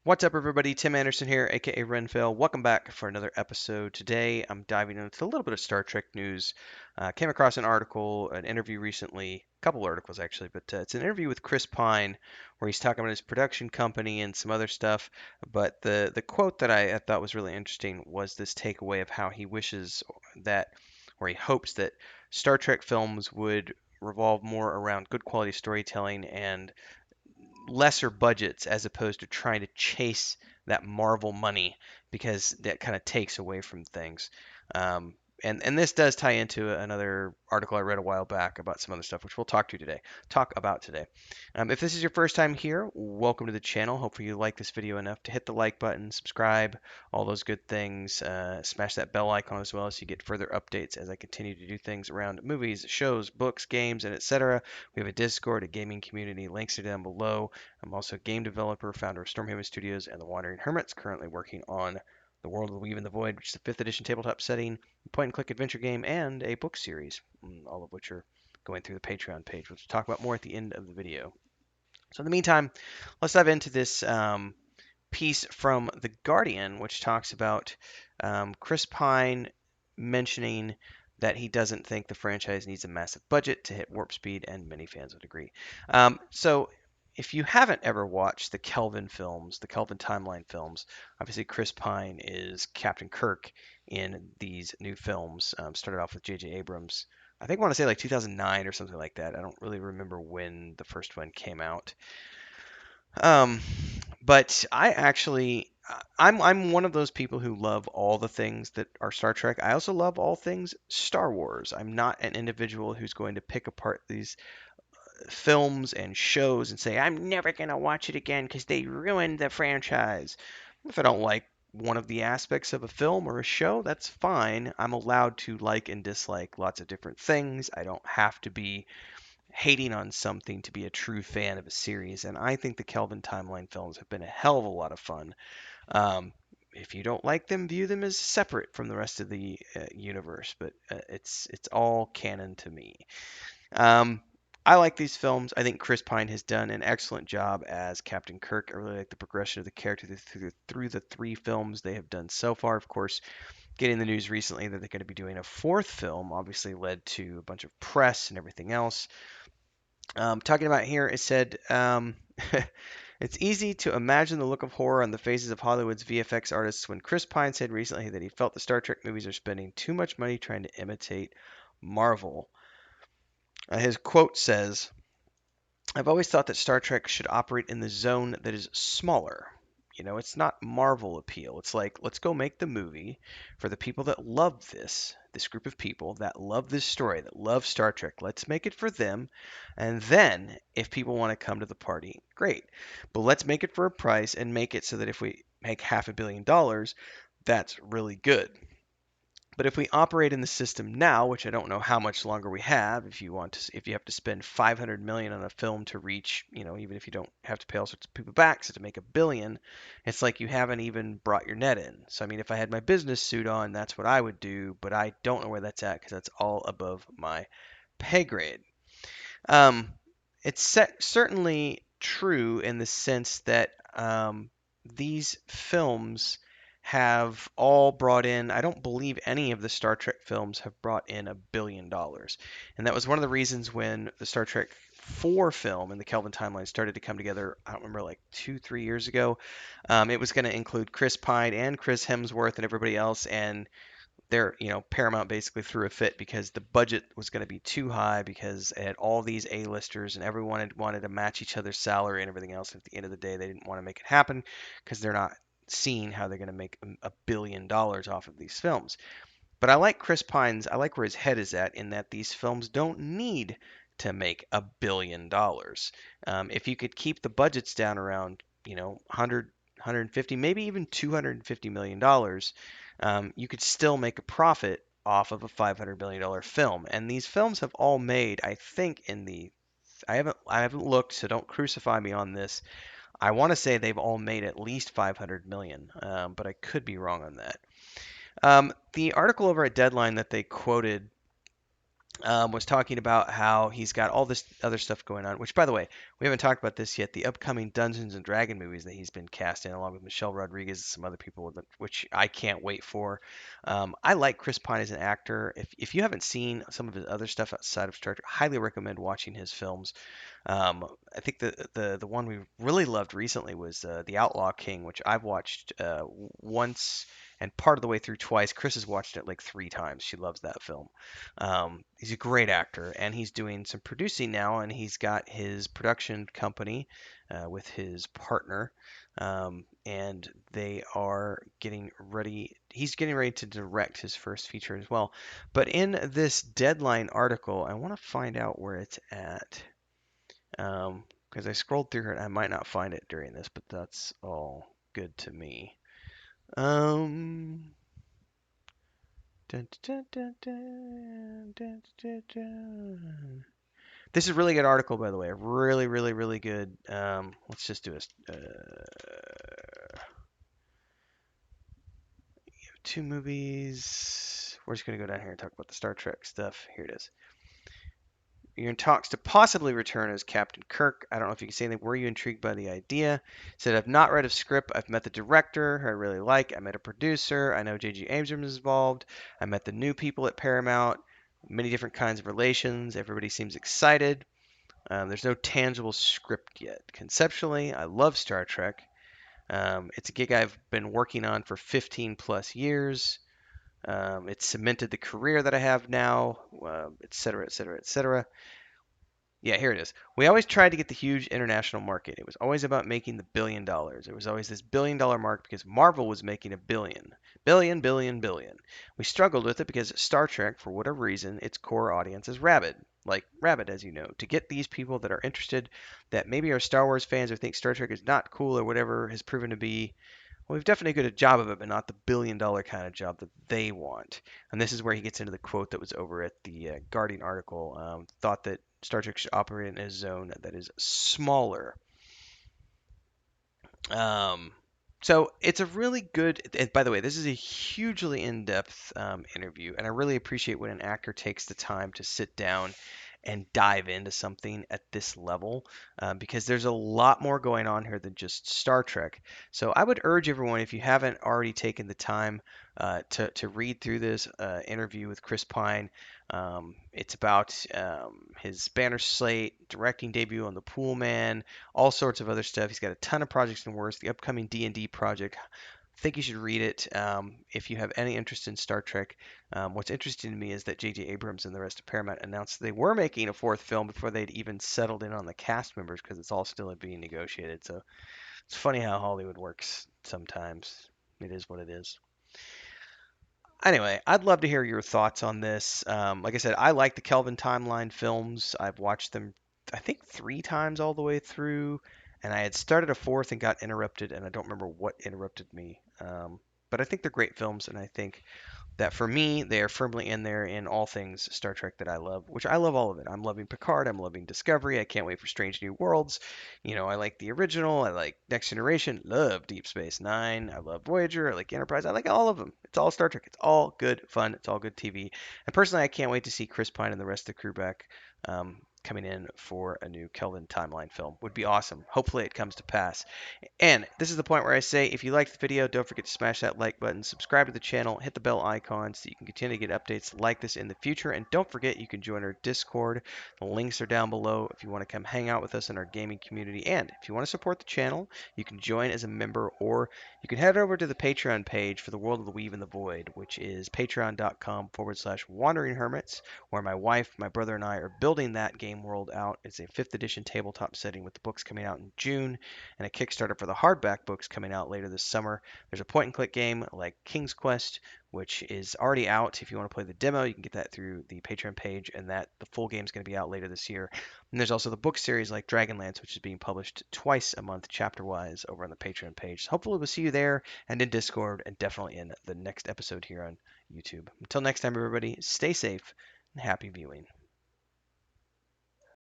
What's up, everybody? Tim Anderson here, aka Renfell. Welcome back for another episode. Today, I'm diving into a little bit of Star Trek news. Came across an article, an interview recently, a couple articles actually, but it's an interview with Chris Pine where he's talking about his production company and some other stuff. But the quote that I thought was really interesting was this takeaway of how he wishes that, or he hopes that Star Trek films would revolve more around good quality storytelling and lesser budgets as opposed to trying to chase that Marvel money because that kind of takes away from things. Um, and this does tie into another article I read a while back about some other stuff, which we'll talk about today. If this is your first time here, welcome to the channel. Hopefully you like this video enough to hit the like button, subscribe, all those good things. Smash that bell icon as well so you get further updates as I continue to do things around movies, shows, books, games, and etc. We have a Discord, a gaming community. Links are down below. I'm also a game developer, founder of Stormhaven Studios and the Wandering Hermits, currently working on The World of the Weave and the Void, which is a 5th edition tabletop setting, a point and click adventure game, and a book series, all of which are going through the Patreon page, which we'll talk about more at the end of the video. So, in the meantime, let's dive into this piece from The Guardian, which talks about Chris Pine mentioning that he doesn't think the franchise needs a massive budget to hit warp speed, and many fans would agree. So, if you haven't ever watched the Kelvin films, the Kelvin timeline films, obviously Chris Pine is Captain Kirk in these new films. Started off with J.J. Abrams. I think I want to say like 2009 or something like that. I don't really remember when the first one came out. Um, but I actually, I'm one of those people who love all the things that are Star Trek. I also love all things Star Wars. I'm not an individual who's going to pick apart these films and shows and say I'm never gonna watch it again because they ruined the franchise. If I don't like one of the aspects of a film or a show, that's fine. I'm allowed to like and dislike lots of different things. I don't have to be hating on something to be a true fan of a series. And I think the Kelvin Timeline films have been a hell of a lot of fun. If you don't like them, view them as separate from the rest of the universe. But it's all canon to me. Um, I like these films. I think Chris Pine has done an excellent job as Captain Kirk. I really like the progression of the character through the three films they have done so far. Of course, getting the news recently that they're going to be doing a fourth film obviously led to a bunch of press and everything else. Talking about here, it said, it's easy to imagine the look of horror on the faces of Hollywood's VFX artists when Chris Pine said recently that he felt the Star Trek movies are spending too much money trying to imitate Marvel. His quote says, I've always thought that Star Trek should operate in the zone that is smaller. You know, it's not Marvel appeal. It's like, let's go make the movie for the people that love this group of people that love this story, that love Star Trek. Let's make it for them. And then, if people want to come to the party, great. But let's make it for a price and make it so that if we make $500 million, that's really good. But if we operate in the system now, which I don't know how much longer we have, if you have to spend 500 million on a film to reach, even if you don't have to pay all sorts of people back, so to make $1 billion, it's like you haven't even brought your net in. So I mean, if I had my business suit on, that's what I would do, but I don't know where that's at because that's all above my pay grade. Um, certainly true in the sense that these films have all brought in, I don't believe any of the Star Trek films have brought in $1 billion. And that was one of the reasons when the Star Trek 4 film and the Kelvin timeline started to come together, I don't remember, like 2, 3 years ago. It was going to include Chris Pine and Chris Hemsworth and everybody else. And Paramount basically threw a fit because the budget was going to be too high because it had all these A-listers and everyone had wanted to match each other's salary and everything else. At the end of the day, they didn't want to make it happen because they're not seeing how they're going to make $1 billion off of these films. But I like where his head is at in that these films don't need to make $1 billion. If you could keep the budgets down around, 150, maybe even $250 million, you could still make a profit off of a $500 million film. And these films have all made, I think, I haven't looked, so don't crucify me on this. I want to say they've all made at least 500 million, but I could be wrong on that. The article over at Deadline that they quoted was talking about how he's got all this other stuff going on. Which, by the way, we haven't talked about this yet. The upcoming Dungeons and Dragon movies that he's been cast in, along with Michelle Rodriguez and some other people, which I can't wait for. I like Chris Pine as an actor. If you haven't seen some of his other stuff outside of Star Trek, highly recommend watching his films. I think the one we really loved recently was The Outlaw King, which I've watched once and part of the way through twice. Chris has watched it like three times. She loves that film. He's a great actor, and he's doing some producing now, and he's got his production company with his partner, and they are getting ready. He's getting ready to direct his first feature as well. But in this Deadline article, I want to find out where it's at. Because I scrolled through here and I might not find it during this, but that's all good to me. Um, dun, dun, dun, dun, dun, dun, dun. This is a really good article, by the way. Really, really, really good. Let's just do two movies. We're just gonna go down here and talk about the Star Trek stuff. Here it is. You're in talks to possibly return as Captain Kirk. I don't know if you can say anything. Were you intrigued by the idea? Said, I've not read a script. I've met the director, who I really like. I met a producer. I know J.J. Abrams is involved. I met the new people at Paramount. Many different kinds of relations. Everybody seems excited. There's no tangible script yet. Conceptually, I love Star Trek. It's a gig I've been working on for 15 plus years. It's cemented the career that I have now, et cetera, et cetera, et cetera. Yeah, here it is. We always tried to get the huge international market. It was always about making the $1 billion. It was always this $1 billion mark because Marvel was making a billion. Billion, billion, billion. We struggled with it because Star Trek, for whatever reason, its core audience is rabid. Like rabid, as you know. To get these people that are interested, that maybe are Star Wars fans or think Star Trek is not cool or whatever has proven to be, well, we've definitely got a job of it, but not the $1 billion kind of job that they want. And this is where he gets into the quote that was over at the Guardian article. Thought that Star Trek should operate in a zone that is smaller. Um, so it's a really good. And by the way, this is a hugely in-depth interview, and I really appreciate when an actor takes the time to sit down and dive into something at this level because there's a lot more going on here than just Star Trek. So I would urge everyone, if you haven't already taken the time to read through this interview with Chris Pine. It's about his banner slate, directing debut on The Pool Man, all sorts of other stuff. He's got a ton of projects in the works. The upcoming D&D project. I think you should read it if you have any interest in Star Trek. What's interesting to me is that J.J. Abrams and the rest of Paramount announced they were making a fourth film before they'd even settled in on the cast members because it's all still being negotiated. So it's funny how Hollywood works sometimes. It is what it is. Anyway, I'd love to hear your thoughts on this. Like I said, I like the Kelvin Timeline films. I've watched them, I think, three times all the way through, and I had started a fourth and got interrupted, and I don't remember what interrupted me. But I think they're great films, and I think that for me, they are firmly in there in all things Star Trek that I love, which I love all of it. I'm loving Picard, I'm loving Discovery, I can't wait for Strange New Worlds. I like the original, I like Next Generation, love Deep Space Nine, I love Voyager, I like Enterprise, I like all of them. It's all Star Trek, it's all good fun, it's all good TV. And personally, I can't wait to see Chris Pine and the rest of the crew back. Coming in for a new Kelvin timeline film would be awesome. Hopefully, it comes to pass. And this is the point where I say, if you liked the video, don't forget to smash that like button, subscribe to the channel, hit the bell icon so you can continue to get updates like this in the future. And don't forget, you can join our Discord. The links are down below if you want to come hang out with us in our gaming community. And if you want to support the channel, you can join as a member, or you can head over to the Patreon page for the World of the Weave and the Void, which is patreon.com/wandering hermits, where my wife, my brother, and I are building that game world out. It's a 5th edition tabletop setting with the books coming out in June and a Kickstarter for the hardback books coming out later this summer. There's a point and click game like King's Quest, which is already out. If you want to play the demo, you can get that through the Patreon page, and that the full game is going to be out later this year. And there's also the book series like Dragonlance, which is being published twice a month, chapter wise, over on the Patreon page. So hopefully, we'll see you there and in Discord, and definitely in the next episode here on YouTube. Until next time, everybody, stay safe and happy viewing.